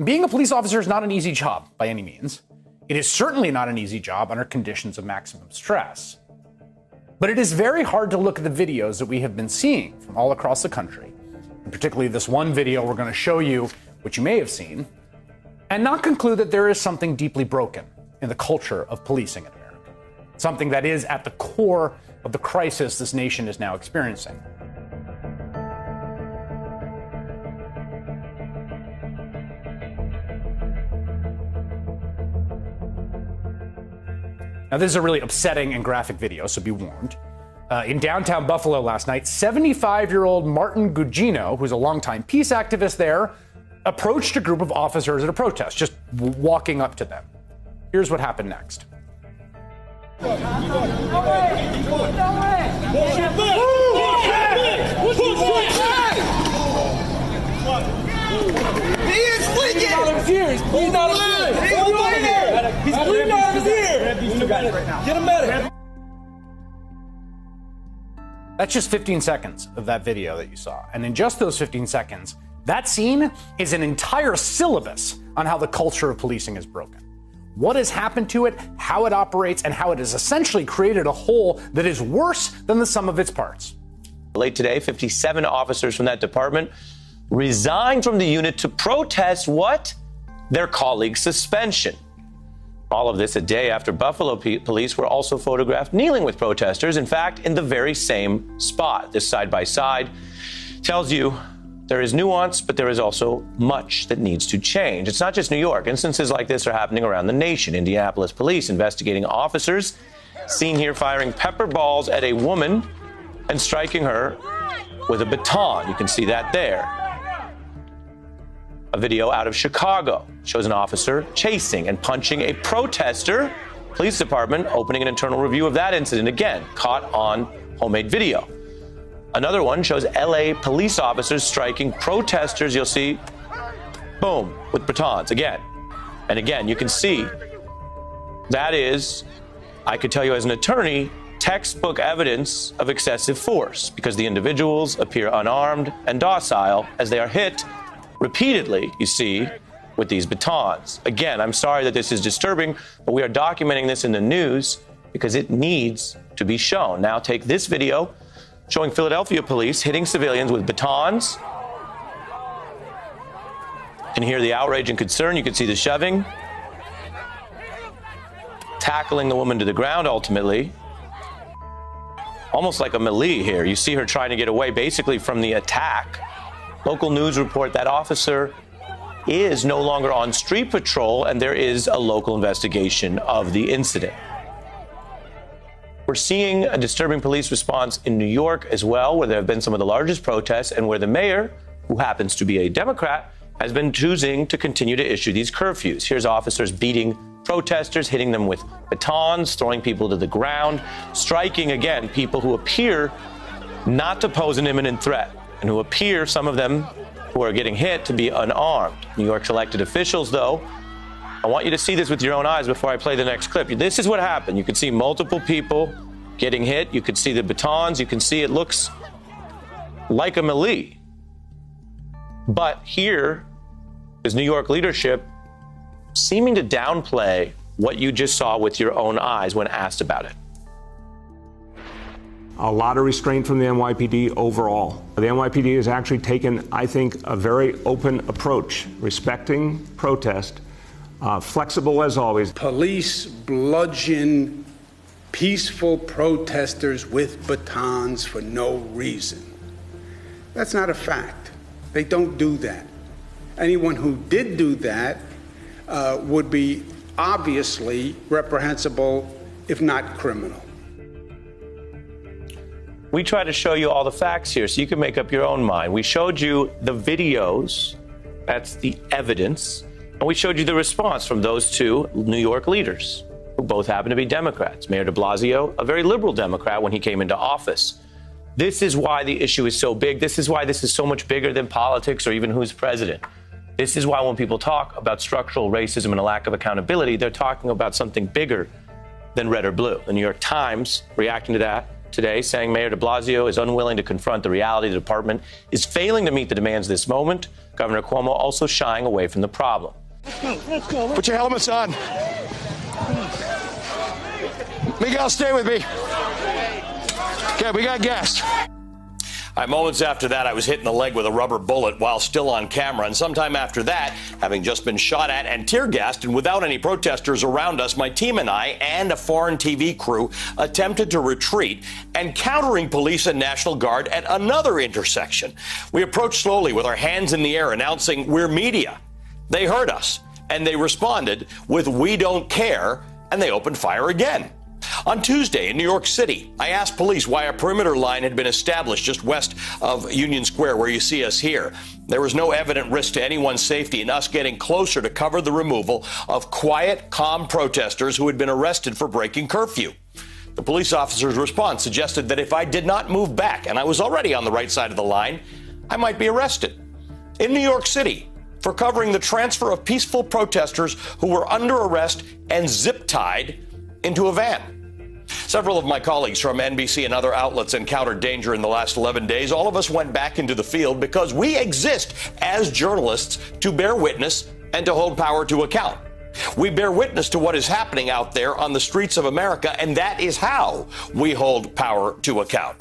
Being a police officer is not an easy job by any means. It is certainly not an easy job under conditions of maximum stress. But it is very hard to look at the videos that we have been seeing from all across the country, and particularly this one video we're going to show you, which you may have seen, and not conclude that there is something deeply broken in the culture of policing in America, something that is at the core of the crisis this nation is now experiencing. Now, this is a really upsetting and graphic video, so be warned. In downtown Buffalo last night, 75-year-old Martin Gugino, who's a longtime peace activist there, approached a group of officers at a protest, just walking up to them. Here's what happened next. He is bleeding out of his ears. He's bleeding out of his ears. He's bleeding out of his ears. Get him medic. That's just 15 seconds of that video that you saw. And in just those 15 seconds, that scene is an entire syllabus on how the culture of policing is broken. What has happened to it, how it operates, and how it has essentially created a whole that is worse than the sum of its parts. Late today, 57 officers from that department resigned from the unit to protest what? Their colleague's suspension. All of this a day after Buffalo police were also photographed kneeling with protesters, in fact, in the very same spot. This side by side tells you there is nuance, but there is also much that needs to change. It's not just New York. Instances like this are happening around the nation. Indianapolis police investigating officers seen here firing pepper balls at a woman and striking her with a baton. You can see that there. A video out of Chicago shows an officer chasing and punching a protester. Police department opening an internal review of that incident, again, caught on homemade video. Another one shows LA police officers striking protesters. You'll see, boom, with batons again. And again, you can see that is, I could tell you as an attorney, textbook evidence of excessive force because the individuals appear unarmed and docile as they are hit repeatedly, you see, with these batons. Again, I'm sorry that this is disturbing, but we are documenting this in the news because it needs to be shown. Now take this video showing Philadelphia police hitting civilians with batons. You can hear the outrage and concern. You can see the shoving, tackling the woman to the ground ultimately. Almost like a melee here. You see her trying to get away basically from the attack. Local news report that officer is no longer on street patrol, and there is a local investigation of the incident. We're seeing a disturbing police response in New York as well, where there have been some of the largest protests and where the mayor, who happens to be a Democrat, has been choosing to continue to issue these curfews. Here's officers beating protesters, hitting them with batons, throwing people to the ground, striking, again, people who appear not to pose an imminent threat and who appear, some of them who are getting hit, to be unarmed. New York's elected officials, though, I want you to see this with your own eyes before I play the next clip. This is what happened. You can see multiple people getting hit. You can see the batons. You can see it looks like a melee. But here is New York leadership seeming to downplay what you just saw with your own eyes when asked about it. A lot of restraint from the NYPD overall. The NYPD has actually taken, I think, a very open approach, respecting protest, flexible as always. Police bludgeon peaceful protesters with batons for no reason. That's not a fact. They don't do that. Anyone who did do that would be obviously reprehensible, if not criminal. We try to show you all the facts here so you can make up your own mind. We showed you the videos, that's the evidence, and we showed you the response from those two New York leaders, who both happen to be Democrats. Mayor de Blasio, a very liberal Democrat when he came into office. This is why the issue is so big. This is why this is so much bigger than politics or even who's president. This is why when people talk about structural racism and a lack of accountability, they're talking about something bigger than red or blue. The New York Times, reacting to that, today, saying Mayor de Blasio is unwilling to confront the reality the department is failing to meet the demands this moment. Governor Cuomo also shying away from the problem. Let's go. Put your helmets on. Miguel, stay with me. Okay, we got guests. Moments after that, I was hit in the leg with a rubber bullet while still on camera. And sometime after that, having just been shot at and tear gassed and without any protesters around us, my team and I and a foreign TV crew attempted to retreat, encountering police and National Guard at another intersection. We approached slowly with our hands in the air, announcing, "We're media." They heard us and they responded with, "We don't care," and they opened fire again. On Tuesday in New York City, I asked police why a perimeter line had been established just west of Union Square, where you see us here. There was no evident risk to anyone's safety in us getting closer to cover the removal of quiet, calm protesters who had been arrested for breaking curfew. The police officer's response suggested that if I did not move back, and I was already on the right side of the line, I might be arrested. In New York City, for covering the transfer of peaceful protesters who were under arrest and zip-tied into a van. Several of my colleagues from NBC and other outlets encountered danger in the last 11 days. All of us went back into the field because we exist as journalists to bear witness and to hold power to account. We bear witness to what is happening out there on the streets of America, and that is how we hold power to account.